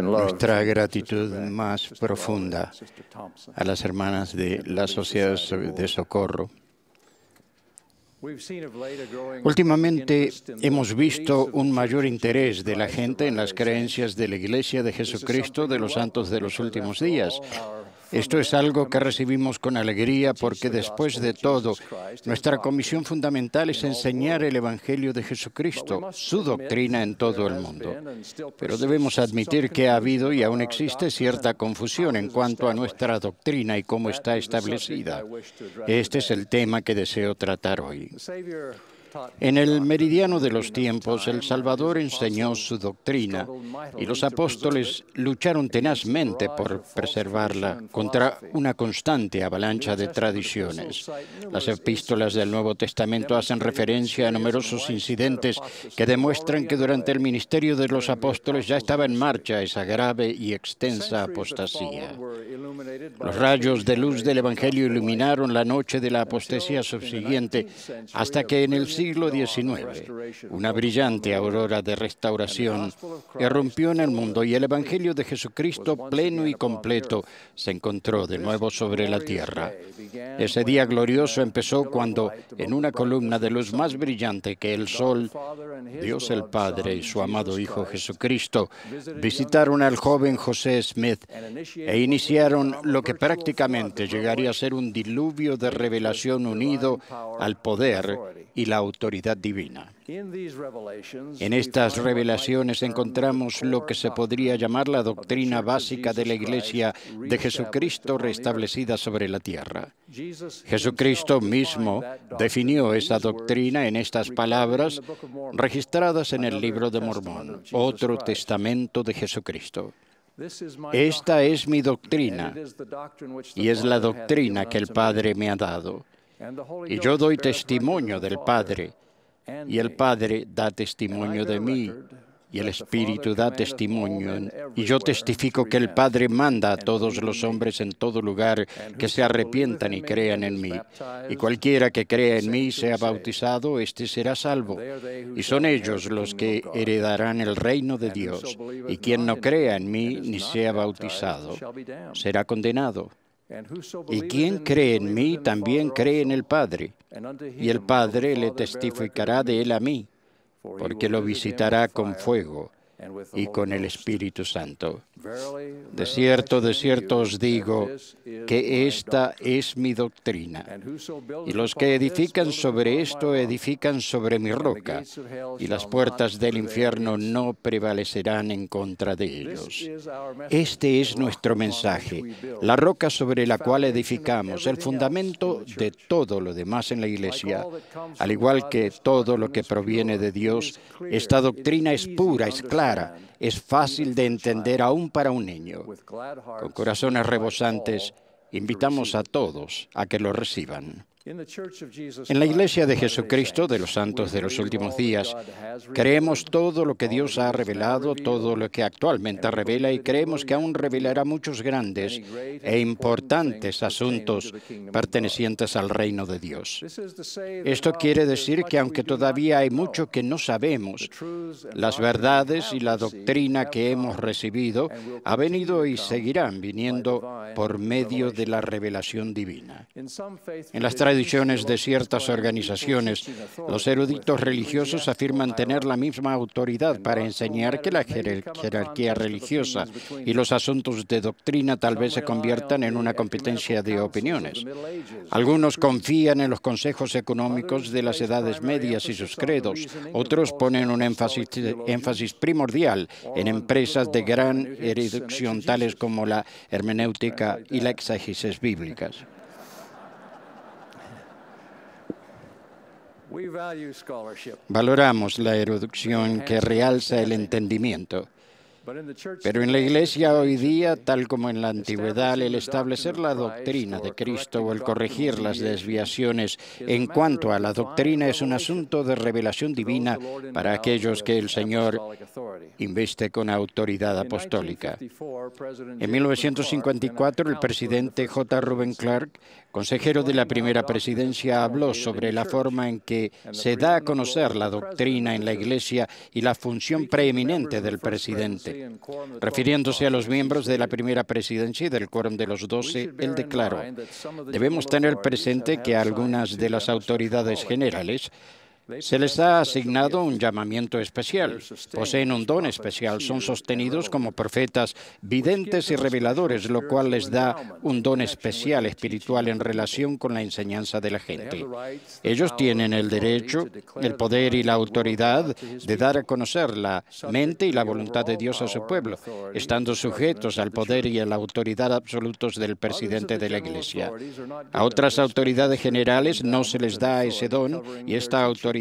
Nuestra gratitud más profunda a las hermanas de la Sociedad de Socorro. Últimamente hemos visto un mayor interés de la gente en las creencias de la Iglesia de Jesucristo de los Santos de los Últimos Días. Esto es algo que recibimos con alegría porque después de todo, nuestra comisión fundamental es enseñar el Evangelio de Jesucristo, su doctrina en todo el mundo. Pero debemos admitir que ha habido y aún existe cierta confusión en cuanto a nuestra doctrina y cómo está establecida. Este es el tema que deseo tratar hoy. En el meridiano de los tiempos, el Salvador enseñó su doctrina y los apóstoles lucharon tenazmente por preservarla contra una constante avalancha de tradiciones. Las epístolas del Nuevo Testamento hacen referencia a numerosos incidentes que demuestran que durante el ministerio de los apóstoles ya estaba en marcha esa grave y extensa apostasía. Los rayos de luz del Evangelio iluminaron la noche de la apostasía subsiguiente hasta que en el siglo XIX, una brillante aurora de restauración irrumpió en el mundo y el Evangelio de Jesucristo pleno y completo se encontró de nuevo sobre la tierra. Ese día glorioso empezó cuando, en una columna de luz más brillante que el sol, Dios el Padre y su amado Hijo Jesucristo visitaron al joven José Smith e iniciaron lo que prácticamente llegaría a ser un diluvio de revelación unido al poder y la autoridad divina. En estas revelaciones encontramos lo que se podría llamar la doctrina básica de la Iglesia de Jesucristo restablecida sobre la tierra. Jesucristo mismo definió esa doctrina en estas palabras registradas en el Libro de Mormón, otro testamento de Jesucristo. Esta es mi doctrina y es la doctrina que el Padre me ha dado. Y yo doy testimonio del Padre, y el Padre da testimonio de mí, y el Espíritu da testimonio. Y yo testifico que el Padre manda a todos los hombres en todo lugar que se arrepientan y crean en mí. Y cualquiera que crea en mí y sea bautizado, éste será salvo. Y son ellos los que heredarán el reino de Dios. Y quien no crea en mí ni sea bautizado, será condenado. Y quien cree en mí también cree en el Padre, y el Padre le testificará de él a mí, porque lo visitará con fuego y con el Espíritu Santo. De cierto os digo que esta es mi doctrina, y los que edifican sobre esto edifican sobre mi roca, y las puertas del infierno no prevalecerán en contra de ellos. Este es nuestro mensaje, la roca sobre la cual edificamos, el fundamento de todo lo demás en la Iglesia. Al igual que todo lo que proviene de Dios, esta doctrina es pura, es clara, es fácil de entender aún para un niño. Con corazones rebosantes, invitamos a todos a que lo reciban. En la Iglesia de Jesucristo de los Santos de los Últimos Días, creemos todo lo que Dios ha revelado, todo lo que actualmente revela, y creemos que aún revelará muchos grandes e importantes asuntos pertenecientes al reino de Dios. Esto quiere decir que aunque todavía hay mucho que no sabemos, las verdades y la doctrina que hemos recibido ha venido y seguirán viniendo por medio de la revelación divina. En las tradiciones de ciertas organizaciones, los eruditos religiosos afirman tener la misma autoridad para enseñar que la jerarquía religiosa y los asuntos de doctrina tal vez se conviertan en una competencia de opiniones. Algunos confían en los consejos económicos de las edades medias y sus credos. Otros ponen un énfasis primordial en empresas de gran erudición tales como la hermenéutica y la exégesis bíblicas. Valoramos la erudición que realza el entendimiento, Pero en la Iglesia hoy día, tal como en la antigüedad, el establecer la doctrina de Cristo o el corregir las desviaciones en cuanto a la doctrina es un asunto de revelación divina para aquellos que el Señor inviste con autoridad apostólica. En 1954, el presidente J. Reuben Clark, consejero de la primera presidencia, habló sobre la forma en que se da a conocer la doctrina en la Iglesia y la función preeminente del presidente. Refiriéndose a los miembros de la primera presidencia y del quórum de los 12, él declaró: debemos tener presente que algunas de las autoridades generales se les ha asignado un llamamiento especial, poseen un don especial, son sostenidos como profetas, videntes y reveladores, lo cual les da un don especial espiritual en relación con la enseñanza de la gente. Ellos tienen el derecho, el poder y la autoridad de dar a conocer la mente y la voluntad de Dios a su pueblo, estando sujetos al poder y a la autoridad absolutos del presidente de la Iglesia. A otras autoridades generales no se les da ese don y esta autoridad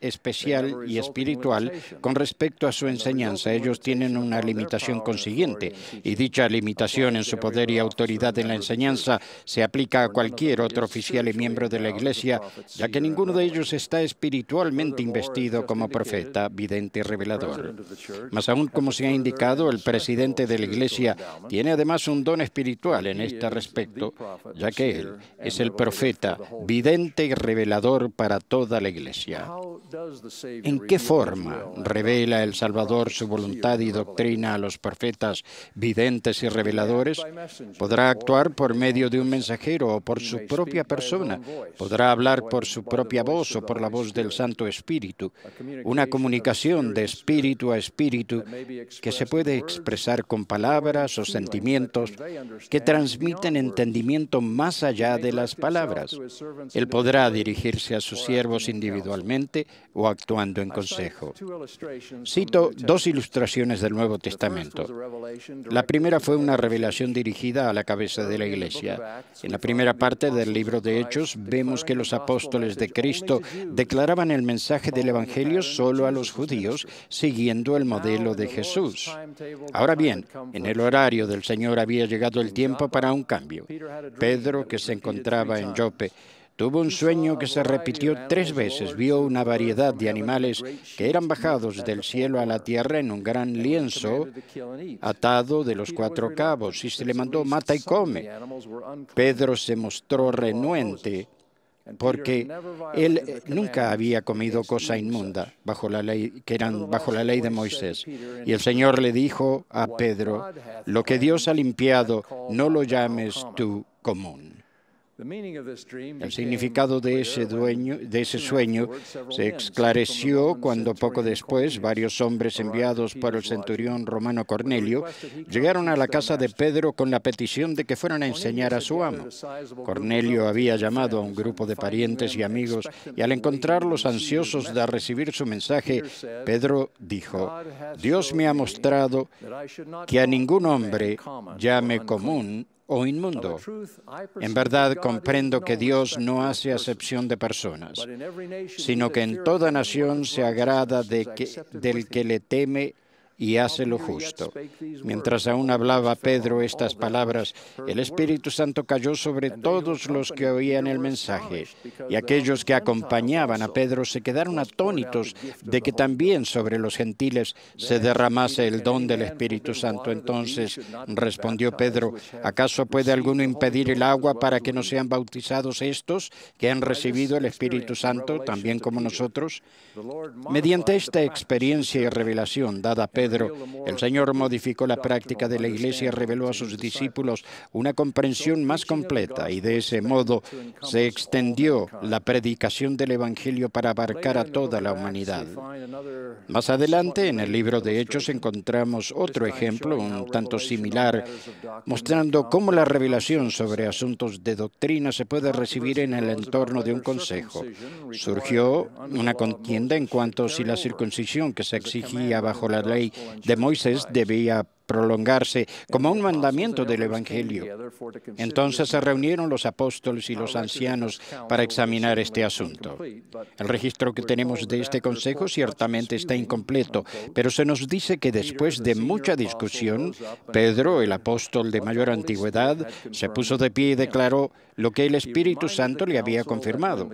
especial y espiritual con respecto a su enseñanza. Ellos tienen una limitación consiguiente y dicha limitación en su poder y autoridad en la enseñanza se aplica a cualquier otro oficial y miembro de la Iglesia, ya que ninguno de ellos está espiritualmente investido como profeta, vidente y revelador. Más aún, como se ha indicado, el presidente de la Iglesia tiene además un don espiritual en este respecto, ya que él es el profeta, vidente y revelador para toda la Iglesia. ¿En qué forma revela el Salvador su voluntad y doctrina a los profetas, videntes y reveladores? Podrá actuar por medio de un mensajero o por su propia persona. Podrá hablar por su propia voz o por la voz del Santo Espíritu. Una comunicación de espíritu a espíritu que se puede expresar con palabras o sentimientos que transmiten entendimiento más allá de las palabras. Él podrá dirigirse a sus siervos individualmente o actuando en consejo. Cito dos ilustraciones del Nuevo Testamento. La primera fue una revelación dirigida a la cabeza de la Iglesia. En la primera parte del libro de Hechos vemos que los apóstoles de Cristo declaraban el mensaje del Evangelio solo a los judíos, siguiendo el modelo de Jesús. Ahora bien, en el horario del Señor había llegado el tiempo para un cambio. Pedro, que se encontraba en Jope, tuvo un sueño que se repitió 3 veces. Vio una variedad de animales que eran bajados del cielo a la tierra en un gran lienzo atado de los 4 cabos, y se le mandó: mata y come. Pedro se mostró renuente porque él nunca había comido cosa inmunda bajo la ley, que eran bajo la ley de Moisés. Y el Señor le dijo a Pedro: lo que Dios ha limpiado, no lo llames tú común. El significado de ese sueño se esclareció cuando poco después varios hombres enviados por el centurión romano Cornelio llegaron a la casa de Pedro con la petición de que fueran a enseñar a su amo. Cornelio había llamado a un grupo de parientes y amigos y al encontrarlos ansiosos de recibir su mensaje, Pedro dijo: Dios me ha mostrado que a ningún hombre llame común o inmundo. En verdad comprendo que Dios no hace acepción de personas, sino que en toda nación se agrada del que le teme y hace lo justo. Mientras aún hablaba Pedro estas palabras, el Espíritu Santo cayó sobre todos los que oían el mensaje, y aquellos que acompañaban a Pedro se quedaron atónitos de que también sobre los gentiles se derramase el don del Espíritu Santo. Entonces respondió Pedro: ¿acaso puede alguno impedir el agua para que no sean bautizados estos que han recibido el Espíritu Santo también como nosotros? Mediante esta experiencia y revelación dada a Pedro, el Señor modificó la práctica de la Iglesia y reveló a sus discípulos una comprensión más completa, y de ese modo se extendió la predicación del Evangelio para abarcar a toda la humanidad. Más adelante, en el libro de Hechos, encontramos otro ejemplo, un tanto similar, mostrando cómo la revelación sobre asuntos de doctrina se puede recibir en el entorno de un consejo. Surgió una contienda en cuanto a si la circuncisión que se exigía bajo la ley de Moisés debía prolongarse como un mandamiento del Evangelio. Entonces se reunieron los apóstoles y los ancianos para examinar este asunto. El registro que tenemos de este consejo ciertamente está incompleto, pero se nos dice que después de mucha discusión, Pedro, el apóstol de mayor antigüedad, se puso de pie y declaró lo que el Espíritu Santo le había confirmado.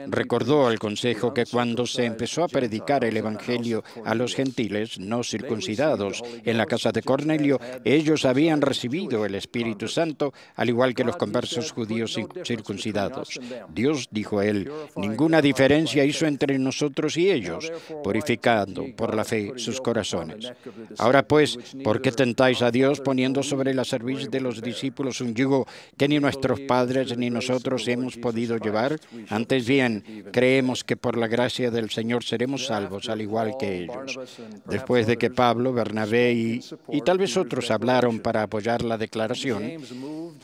Recordó al consejo que cuando se empezó a predicar el Evangelio a los gentiles no circuncidados en la casa de Cornelio, ellos habían recibido el Espíritu Santo, al igual que los conversos judíos circuncidados. Dios, dijo él, ninguna diferencia hizo entre nosotros y ellos, purificando por la fe sus corazones. Ahora pues, ¿por qué tentáis a Dios poniendo sobre la cerviz de los discípulos un yugo que ni nuestros padres ni nosotros hemos podido llevar? Antes bien, creemos que por la gracia del Señor seremos salvos, al igual que ellos. Después de que Pablo, Bernabé y tal vez otros hablaron para apoyar la declaración,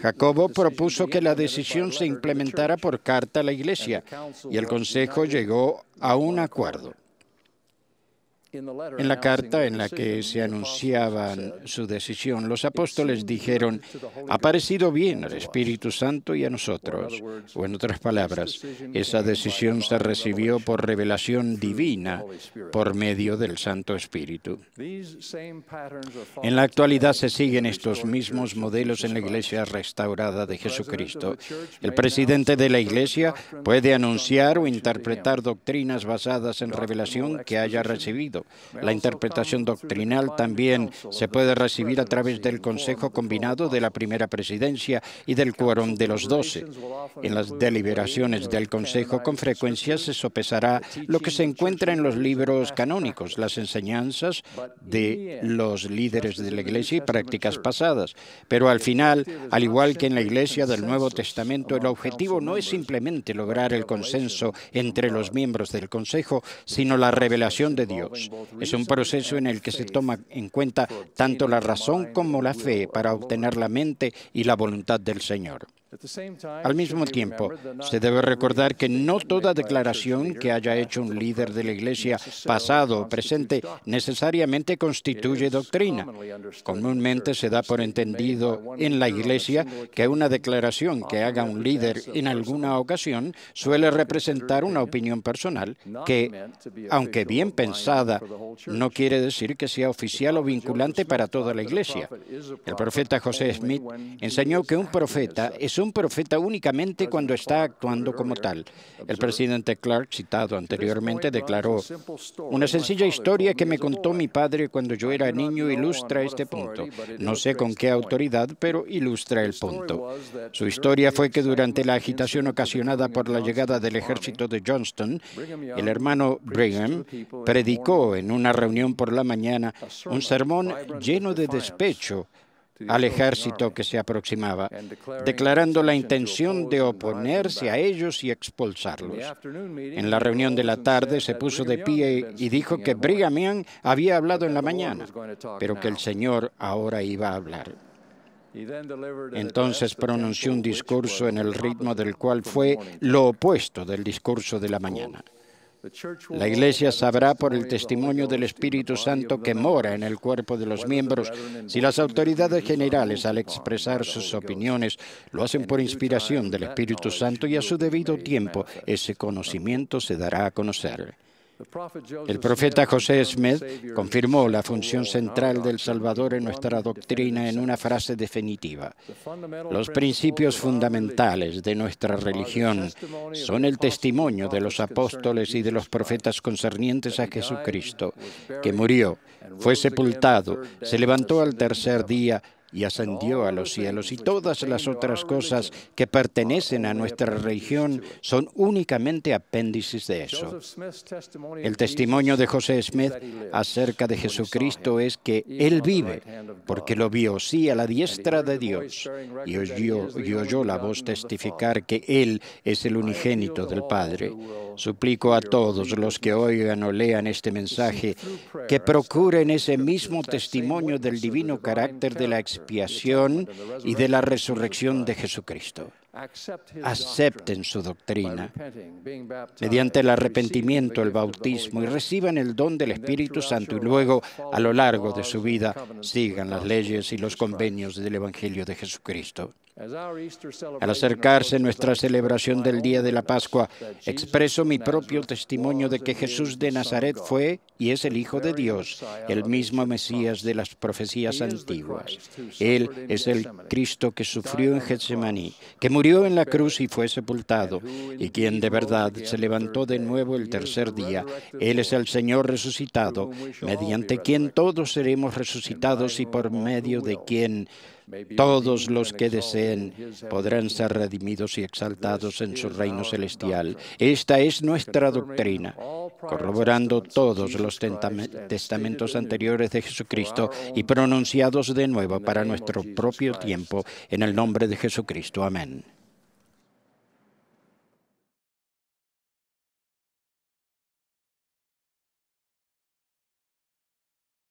Jacobo propuso que la decisión se implementara por carta a la Iglesia, y el Consejo llegó a un acuerdo. En la carta en la que se anunciaban su decisión, los apóstoles dijeron, ha parecido bien al Espíritu Santo y a nosotros. O en otras palabras, esa decisión se recibió por revelación divina por medio del Santo Espíritu. En la actualidad se siguen estos mismos modelos en la Iglesia restaurada de Jesucristo. El presidente de la Iglesia puede anunciar o interpretar doctrinas basadas en revelación que haya recibido. La interpretación doctrinal también se puede recibir a través del Consejo Combinado de la Primera Presidencia y del Quórum de los 12. En las deliberaciones del Consejo con frecuencia se sopesará lo que se encuentra en los libros canónicos, las enseñanzas de los líderes de la Iglesia y prácticas pasadas. Pero al final, al igual que en la Iglesia del Nuevo Testamento, el objetivo no es simplemente lograr el consenso entre los miembros del Consejo, sino la revelación de Dios. Es un proceso en el que se toma en cuenta tanto la razón como la fe para obtener la mente y la voluntad del Señor. Al mismo tiempo, se debe recordar que no toda declaración que haya hecho un líder de la Iglesia, pasado o presente, necesariamente constituye doctrina. Comúnmente se da por entendido en la Iglesia que una declaración que haga un líder en alguna ocasión suele representar una opinión personal que, aunque bien pensada, no quiere decir que sea oficial o vinculante para toda la Iglesia. El profeta José Smith enseñó que un profeta es un profeta únicamente cuando está actuando como tal. El presidente Clark, citado anteriormente, declaró, una sencilla historia que me contó mi padre cuando yo era niño ilustra este punto. No sé con qué autoridad, pero ilustra el punto. Su historia fue que durante la agitación ocasionada por la llegada del ejército de Johnston, el hermano Brigham predicó en una reunión por la mañana un sermón lleno de despecho al ejército que se aproximaba, declarando la intención de oponerse a ellos y expulsarlos. En la reunión de la tarde se puso de pie y dijo que Brigham Young había hablado en la mañana, pero que el Señor ahora iba a hablar. Entonces pronunció un discurso en el ritmo del cual fue lo opuesto del discurso de la mañana. La Iglesia sabrá por el testimonio del Espíritu Santo que mora en el cuerpo de los miembros si las autoridades generales, al expresar sus opiniones, lo hacen por inspiración del Espíritu Santo y a su debido tiempo ese conocimiento se dará a conocer. El profeta José Smith confirmó la función central del Salvador en nuestra doctrina en una frase definitiva. Los principios fundamentales de nuestra religión son el testimonio de los apóstoles y de los profetas concernientes a Jesucristo, que murió, fue sepultado, se levantó al tercer día y ascendió a los cielos, y todas las otras cosas que pertenecen a nuestra religión son únicamente apéndices de eso. El testimonio de José Smith acerca de Jesucristo es que Él vive, porque lo vio, sí, a la diestra de Dios, y oyó la voz testificar que Él es el unigénito del Padre. Suplico a todos los que oigan o lean este mensaje que procuren ese mismo testimonio del divino carácter de la expiación y de la resurrección de Jesucristo. acepten su doctrina mediante el arrepentimiento, el bautismo y reciban el don del Espíritu Santo y luego, a lo largo de su vida, sigan las leyes y los convenios del Evangelio de Jesucristo. Al acercarse nuestra celebración del día de la Pascua, expreso mi propio testimonio de que Jesús de Nazaret fue y es el Hijo de Dios, el mismo Mesías de las profecías antiguas. Él es el Cristo que sufrió en Getsemaní, que murió en la cruz y fue sepultado, y quien de verdad se levantó de nuevo el tercer día. Él es el Señor resucitado, mediante quien todos seremos resucitados y por medio de quien todos los que deseen podrán ser redimidos y exaltados en su reino celestial. Esta es nuestra doctrina, corroborando todos los testamentos anteriores de Jesucristo y pronunciados de nuevo para nuestro propio tiempo, en el nombre de Jesucristo. Amén.